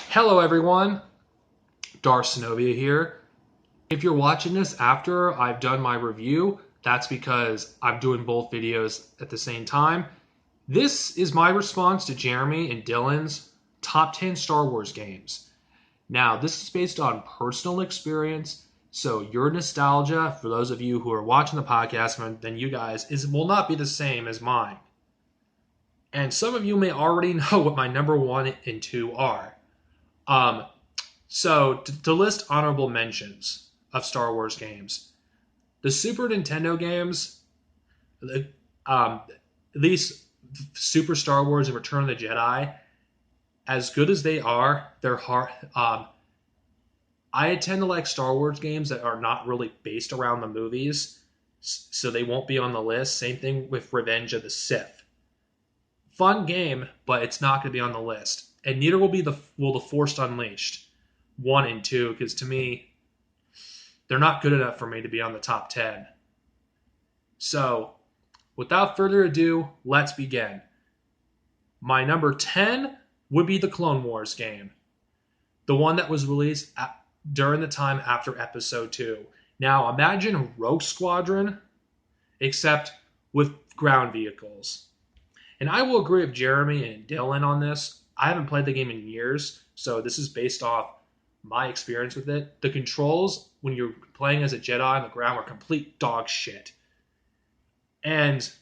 Hello everyone, Darcenovia here. If you're watching this after I've done my review, that's because I'm doing both videos at the same time. This is my response to Jeremy and Dylan's top 10 Star Wars games. Now, this is based on personal experience, so your nostalgia, for those of you who are watching the podcast, then you guys, will not be the same as mine. And some of you may already know what my number one and two are. Um, So, to list honorable mentions of Star Wars games, the Super Nintendo games, um, at least Super Star Wars and Return of the Jedi, as good as they are, they're hard. I tend to like Star Wars games that are not really based around the movies, so they won't be on the list. Same thing with Revenge of the Sith. Fun game, but it's not going to be on the list, and neither will the Force Unleashed 1 and 2, because to me they're not good enough for me to be on the top 10. So, without further ado, let's begin. My number 10 would be the Clone Wars game, the one that was released during the time after Episode 2. Now, imagine Rogue Squadron, except with ground vehicles. And I will agree with Jeremy and Dylan on this. I haven't played the game in years, so this is based off my experience with it. The controls when you're playing as a Jedi on the ground were complete dog shit. But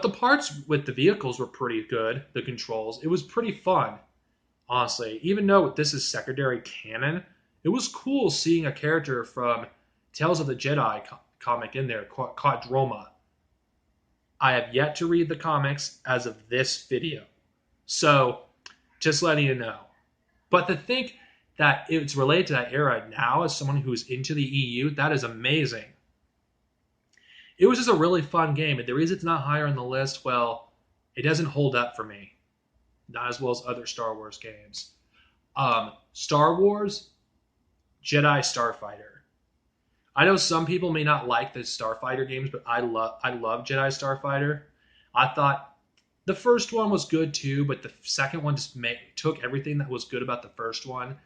the parts with the vehicles were pretty good, the controls. It was pretty fun, honestly. Even though this is secondary canon, it was cool seeing a character from Tales of the Jedi comic in there, Caught Droma. I have yet to read the comics as of this video. So, just letting you know. But to think that it's related to that era now as someone who's into the EU, that is amazing. It was just a really fun game, and the reason it's not higher on the list, well, it doesn't hold up for me. Not as well as other Star Wars games. Star Wars Jedi Starfighter. I know some people may not like the Starfighter games, but I love Jedi Starfighter. I thought the first one was good too, but the second one just took everything that was good about the first one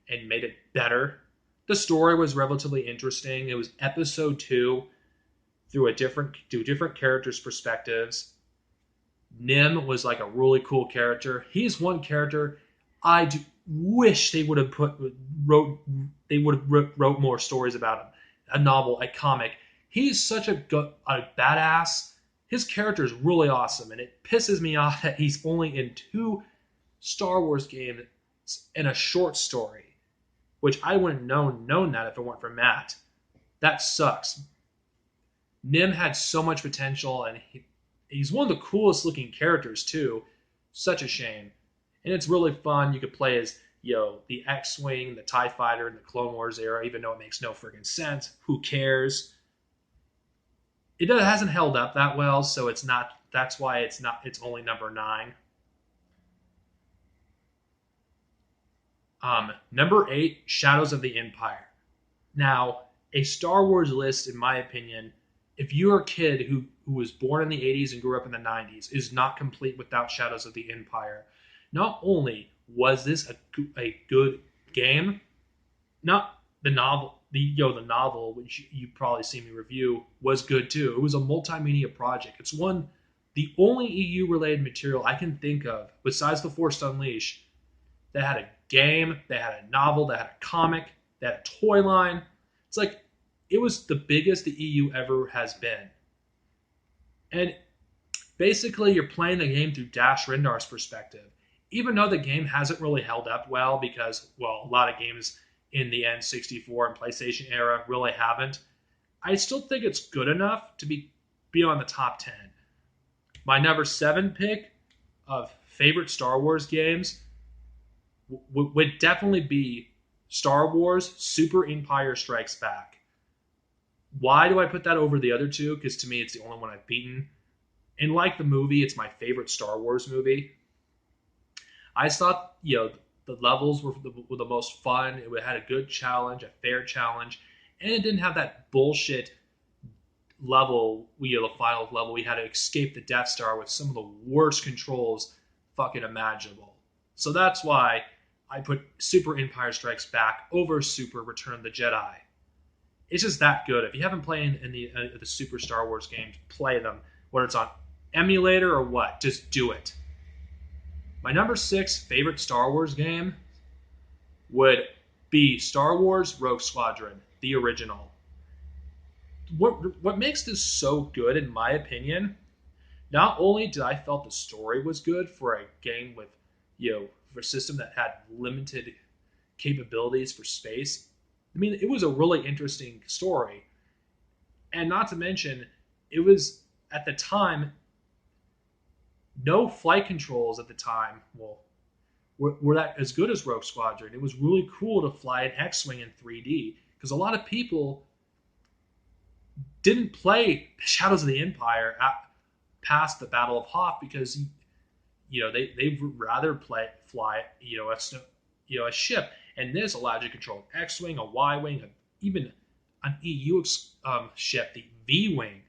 and made it better. The story was relatively interesting. It was Episode 2 through different characters' perspectives. Nim was like a really cool character. He's one character I wish they would have wrote more stories about him. A novel, a comic. He's such a badass. His character is really awesome, and it pisses me off that he's only in 2 Star Wars games and a short story, which I wouldn't have known that if it weren't for Matt. That sucks. Nim had so much potential, and he's one of the coolest looking characters too. Such a shame. And it's really fun. You could play as the X-wing, the TIE fighter in the Clone Wars era, even though it makes no friggin' sense. Who cares? It hasn't held up that well, so it's not. That's why it's not. It's only number 9. Number 8, Shadows of the Empire. Now, a Star Wars list, in my opinion, if you're a kid who was born in the 80s and grew up in the 90s, is not complete without Shadows of the Empire. Not only was this a good game, not the novel, the novel, which you probably seen me review, was good too. It was a multimedia project. It's the only EU related material I can think of besides The Force Unleashed that had a game, that had a novel, that had a comic, that had a toy line. It's like it was the biggest the EU ever has been. And basically, you're playing the game through Dash Rendar's perspective. Even though the game hasn't really held up well because, well, a lot of games in the N64 and PlayStation era really haven't, I still think it's good enough to be on the top 10. My number 7 pick of favorite Star Wars games would definitely be Star Wars Super Empire Strikes Back. Why do I put that over the other two? Because to me, it's the only one I've beaten. And like the movie, it's my favorite Star Wars movie. I thought, the levels were the most fun. It had a good challenge, a fair challenge, and it didn't have that bullshit level, the final level. We had to escape the Death Star with some of the worst controls fucking imaginable. So that's why I put Super Empire Strikes Back over Super Return of the Jedi. It's just that good. If you haven't played in the Super Star Wars games, play them. Whether it's on emulator or what, just do it. My number 6 favorite Star Wars game would be Star Wars Rogue Squadron, the original. What makes this so good, in my opinion, not only did I felt the story was good for a game with, for a system that had limited capabilities for space. I mean, it was a really interesting story. And not to mention, it was, at the time, no flight controls at the time, were that as good as Rogue Squadron. It was really cool to fly an X-Wing in 3D, because a lot of people didn't play Shadows of the Empire past the Battle of Hoth, because they would rather fly a ship. And this allowed you to control an X-Wing, a Y-Wing, even an EU ship, the V-Wing.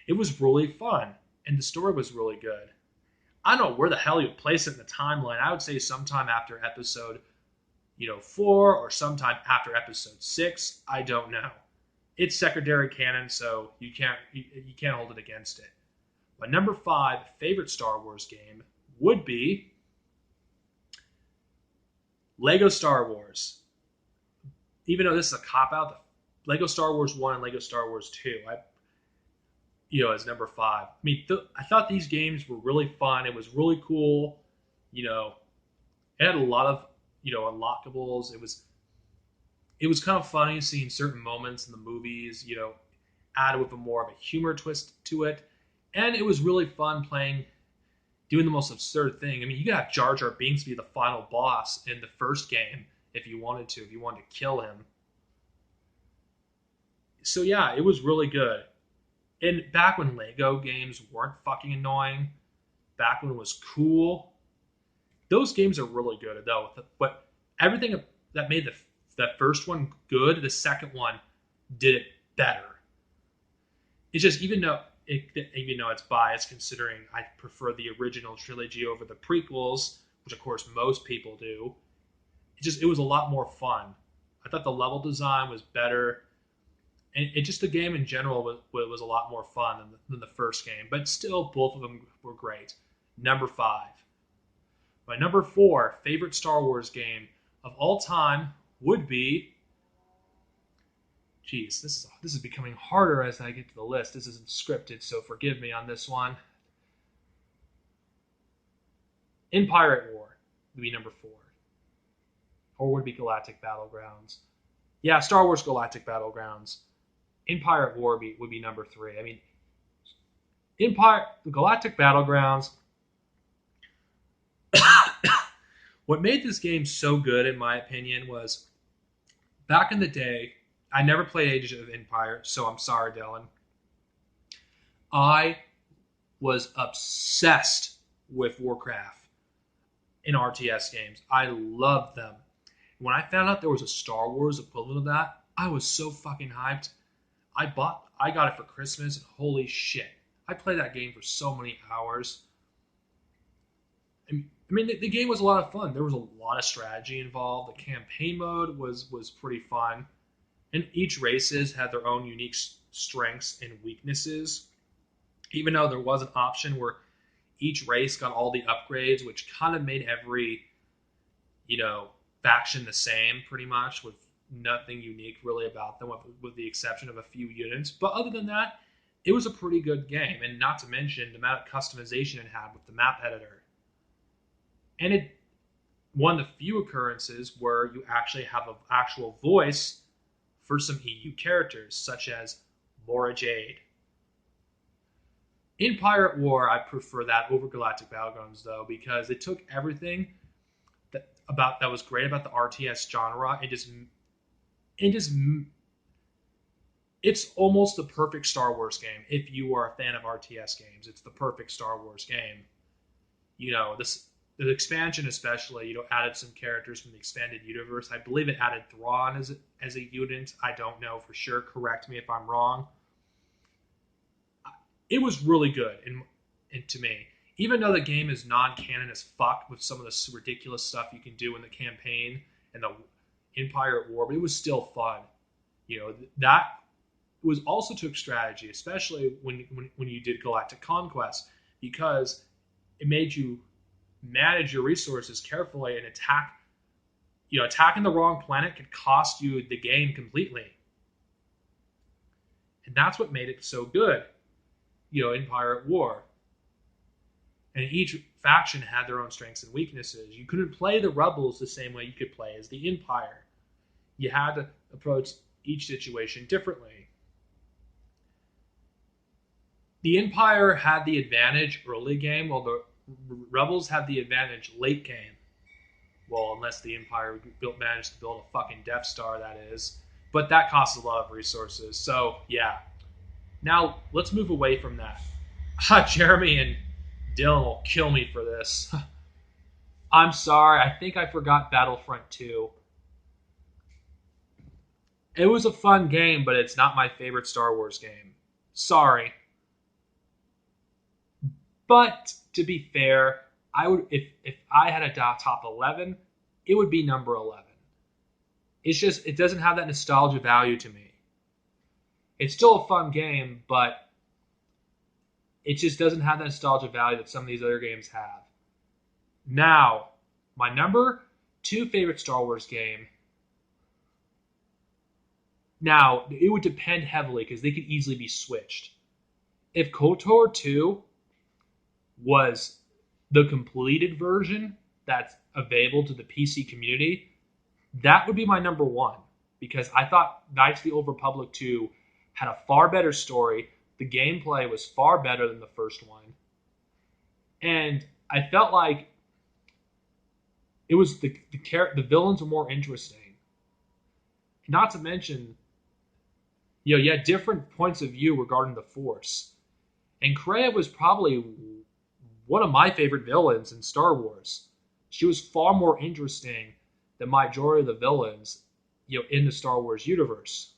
It was really fun, and the story was really good. I don't know where the hell you would place it in the timeline. I would say sometime after episode 4, or sometime after episode 6. I don't know. It's secondary canon, so you can't hold it against it. My number 5 favorite Star Wars game would be Lego Star Wars. Even though this is a cop-out, Lego Star Wars 1 and Lego Star Wars 2, as number 5. I mean, I thought these games were really fun. It was really cool. It had a lot of, unlockables. It was kind of funny seeing certain moments in the movies, added with more of a humor twist to it. And it was really fun doing the most absurd thing. I mean, you could have Jar Jar Binks be the final boss in the first game if you wanted to kill him. So yeah, it was really good. And back when Lego games weren't fucking annoying, back when it was cool, those games are really good though. But everything that made that first one good, the second one did it better. It's just, even though it's biased, considering I prefer the original trilogy over the prequels, which of course most people do, it was a lot more fun. I thought the level design was better, and the game in general was a lot more fun than the first game. But still, both of them were great. Number 5. My number 4 favorite Star Wars game of all time would be... Geez, this is becoming harder as I get to the list. This isn't scripted, so forgive me on this one. Empire at War would be number 4. Or would be Galactic Battlegrounds. Yeah, Star Wars Galactic Battlegrounds. Empire at War would be number 3. I mean, Galactic Battlegrounds... What made this game so good, in my opinion, was back in the day... I never played Age of Empire, so I'm sorry, Dylan. I was obsessed with Warcraft in RTS games. I loved them. When I found out there was a Star Wars equivalent of that, I was so fucking hyped. I got it for Christmas, and holy shit. I played that game for so many hours. I mean, the game was a lot of fun. There was a lot of strategy involved. The campaign mode was pretty fun. And each races had their own unique strengths and weaknesses. Even though there was an option where each race got all the upgrades, which kind of made every, faction the same pretty much, with nothing unique really about them, with the exception of a few units. But other than that, it was a pretty good game. And not to mention the amount of customization it had with the map editor. And it one of the few occurrences where you actually have an actual voice for some EU characters, such as Mara Jade. In Pirate War, I prefer that over Galactic Battlegrounds, though, because it took everything that was great about the RTS genre and it's almost the perfect Star Wars game. If you are a fan of RTS games, it's the perfect Star Wars game. The expansion especially, added some characters from the expanded universe. I believe it added Thrawn as a unit. I don't know for sure. Correct me if I'm wrong. It was really good and to me. Even though the game is non-canon as fuck with some of the ridiculous stuff you can do in the campaign and the Empire at War, but it was still fun. That was also took strategy, especially when you did Galactic Conquest, because it made you manage your resources carefully and attack. Attacking the wrong planet could cost you the game completely. And that's what made it so good. Empire at War. And each faction had their own strengths and weaknesses. You couldn't play the rebels the same way you could play as the Empire. You had to approach each situation differently. The Empire had the advantage early game, while the rebels had the advantage late game. Well, unless the Empire managed to build a fucking Death Star, that is. But that costs a lot of resources. So, yeah. Now, let's move away from that. Jeremy and Dylan will kill me for this. I'm sorry. I think I forgot Battlefront 2. It was a fun game, but it's not my favorite Star Wars game. Sorry. But, to be fair, I would if I had a top 11, it would be number 11. It's just, it doesn't have that nostalgia value to me. It's still a fun game, but it just doesn't have that nostalgia value that some of these other games have. Now, my number 2 favorite Star Wars game. Now, it would depend heavily because they could easily be switched. If KOTOR 2 was the completed version that's available to the PC community, that would be my number 1, because I thought Knights of the Old Republic 2 had a far better story. The gameplay was far better than the first one. And I felt like it was the villains were more interesting. Not to mention, you had different points of view regarding the Force. And Kreia was probably one of my favorite villains in Star Wars. She was far more interesting than majority of the villains, in the Star Wars universe.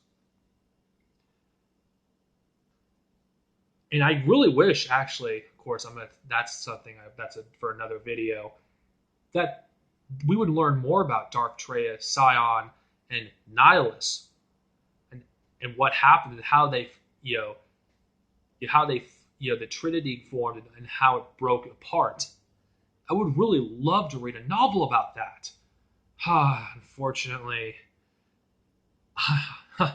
And I really wish, actually, of course, that's for another video, that we would learn more about Darth Traya, Sion, and Nihilus, and what happened, and how they, the Trinity formed and how it broke apart. I would really love to read a novel about that. Unfortunately, there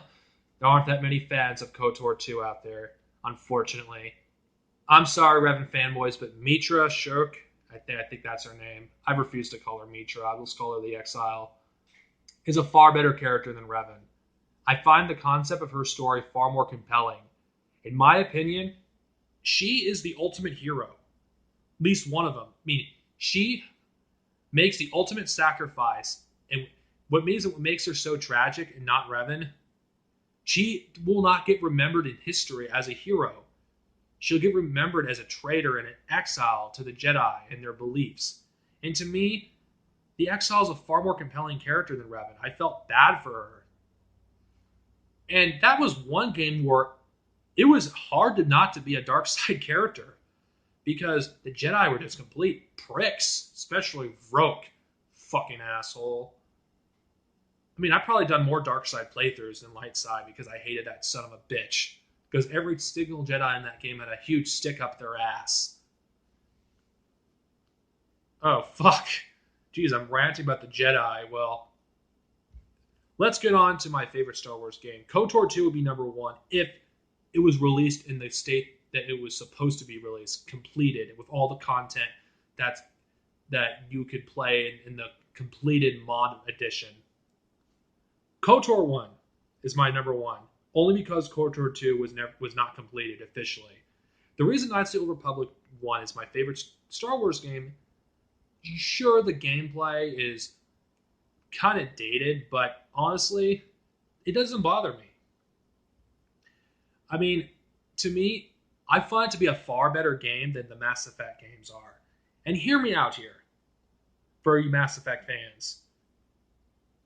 aren't that many fans of KOTOR 2 out there, unfortunately. I'm sorry, Revan fanboys, but Mitra Shirk, I think that's her name. I refuse to call her Mitra. I will call her the Exile. Is a far better character than Revan. I find the concept of her story far more compelling. In my opinion, she is the ultimate hero. At least one of them. I mean, she makes the ultimate sacrifice. And what makes her so tragic and not Revan, she will not get remembered in history as a hero. She'll get remembered as a traitor and an exile to the Jedi and their beliefs. And to me, the Exile is a far more compelling character than Revan. I felt bad for her. And that was one game where it was hard not to be a dark side character, because the Jedi were just complete pricks, especially Vroke. Fucking asshole. I mean, I've probably done more dark side playthroughs than light side because I hated that son of a bitch. Because every single Jedi in that game had a huge stick up their ass. Oh, fuck. Jeez, I'm ranting about the Jedi. Well, let's get on to my favorite Star Wars game. KOTOR 2 would be number 1 if it was released in the state that it was supposed to be released, completed, with all the content that you could play in the completed mod edition. KOTOR 1 is my number 1, only because KOTOR 2 was not completed officially. The reason Knights of the Old Republic 1 is my favorite Star Wars game, sure, the gameplay is kind of dated, but honestly, it doesn't bother me. I mean, to me, I find it to be a far better game than the Mass Effect games are. And hear me out here, for you Mass Effect fans.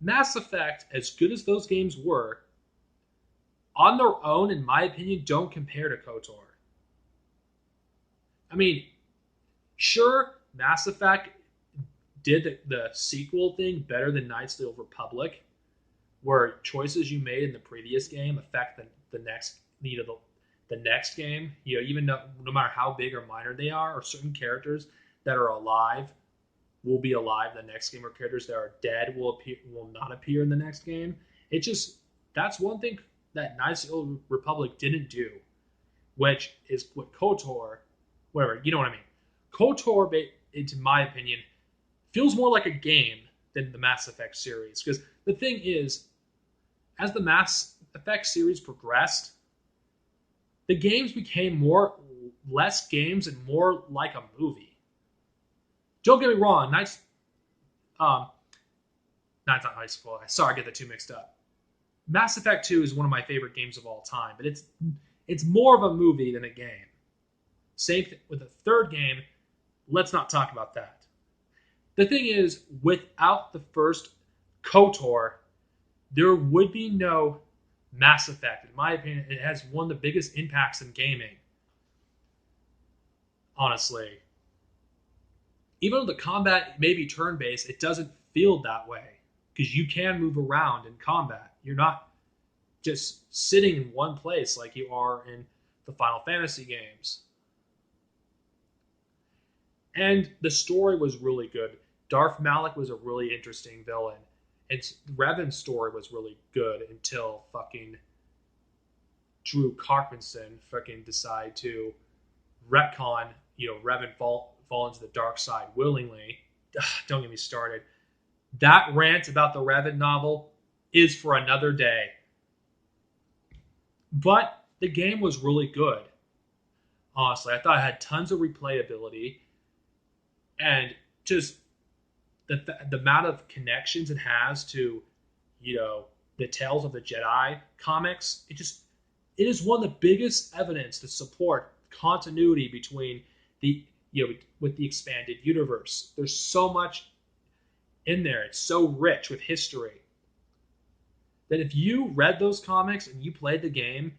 Mass Effect, as good as those games were, on their own, in my opinion, don't compare to KOTOR. I mean, Sure, Mass Effect did the sequel thing better than Knights of the Old Republic, where choices you made in the previous game affect the next the next game. Even no matter how big or minor they are, or certain characters that are alive will be alive in the next game, or characters that are dead will not appear in the next game. It just That's one thing that Knights of the Old Republic didn't do, which is what KOTOR, whatever, you know what I mean. KOTOR, in my opinion, feels more like a game than the Mass Effect series. Because the thing is, as the Mass Effect series progressed, the games became less games and more like a movie. Don't get me wrong, Knights, not High School. Sorry, I get the two mixed up. Mass Effect 2 is one of my favorite games of all time, but it's more of a movie than a game. Same with the third game. Let's not talk about that. The thing is, without the first KOTOR, there would be no Mass Effect. In my opinion, it has one of the biggest impacts in gaming. Honestly. Even though the combat may be turn-based, it doesn't feel that way. Because you can move around in combat. You're not just sitting in one place like you are in the Final Fantasy games. And the story was really good. Darth Malak was a really interesting villain. And Revan's story was really good until fucking Drew Carpenson fucking decided to retcon, Revan fall into the dark side willingly. Don't get me started. That rant about the Revan novel is for another day. But the game was really good. Honestly, I thought it had tons of replayability, and just the amount of connections it has to, the Tales of the Jedi comics. It is one of the biggest evidence to support continuity between with the expanded universe. There's so much in there. It's so rich with history that if you read those comics and you played the game,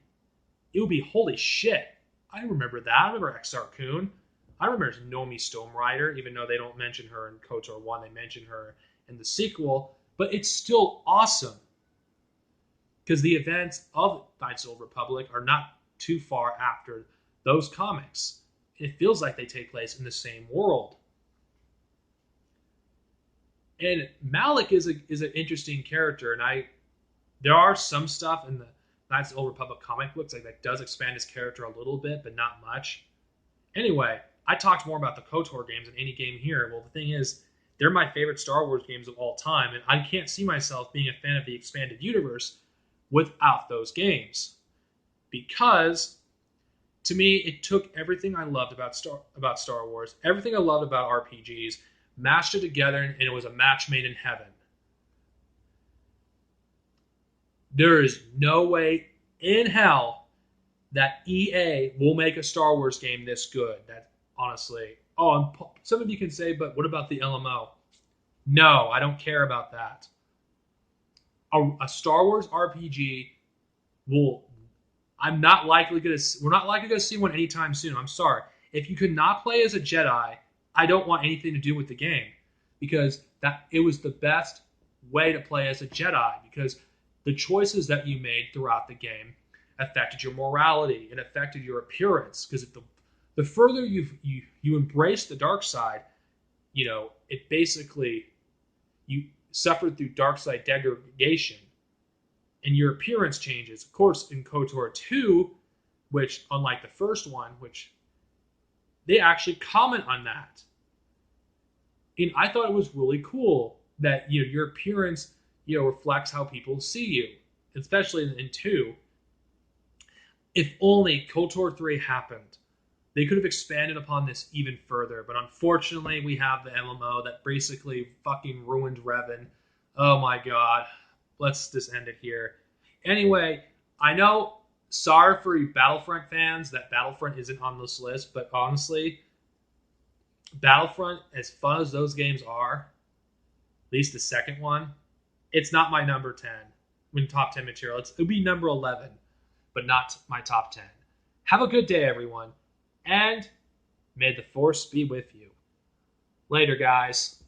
it would be holy shit. I remember that. I remember Exar Kun. I remember Nomi Stormrider, even though they don't mention her in KOTOR 1, they mention her in the sequel, but it's still awesome. Because the events of Knights of the Old Republic are not too far after those comics. It feels like they take place in the same world. And Malak is an interesting character, and there are some stuff in the Knights of the Old Republic comic books that does expand his character a little bit, but not much. Anyway, I talked more about the KOTOR games than any game here. Well, the thing is, they're my favorite Star Wars games of all time, and I can't see myself being a fan of the expanded universe without those games. Because, to me, it took everything I loved about Star Wars, everything I loved about RPGs, mashed it together, and it was a match made in heaven. There is no way in hell that EA will make a Star Wars game this good. That honestly, and some of you can say, but what about the LMO? No, I don't care about that. A Star Wars RPG we're not likely going to see one anytime soon. I'm sorry. If you could not play as a Jedi, I don't want anything to do with the game, because it was the best way to play as a Jedi, because the choices that you made throughout the game affected your morality. It affected your appearance, because the further you embrace the dark side, it basically, you suffered through dark side degradation, and your appearance changes. Of course, in KOTOR 2, which, unlike the first one, which they actually comment on that. And I thought it was really cool that your appearance reflects how people see you, especially in 2. If only KOTOR 3 happened, they could have expanded upon this even further. But unfortunately, we have the MMO that basically fucking ruined Revan. Oh my god. Let's just end it here. Anyway, I know, sorry for you Battlefront fans that Battlefront isn't on this list, but honestly, Battlefront, as fun as those games are, at least the second one, it's not my number 10 when top 10 material. It would be number 11, but not my top 10. Have a good day, everyone, and may the Force be with you. Later, guys.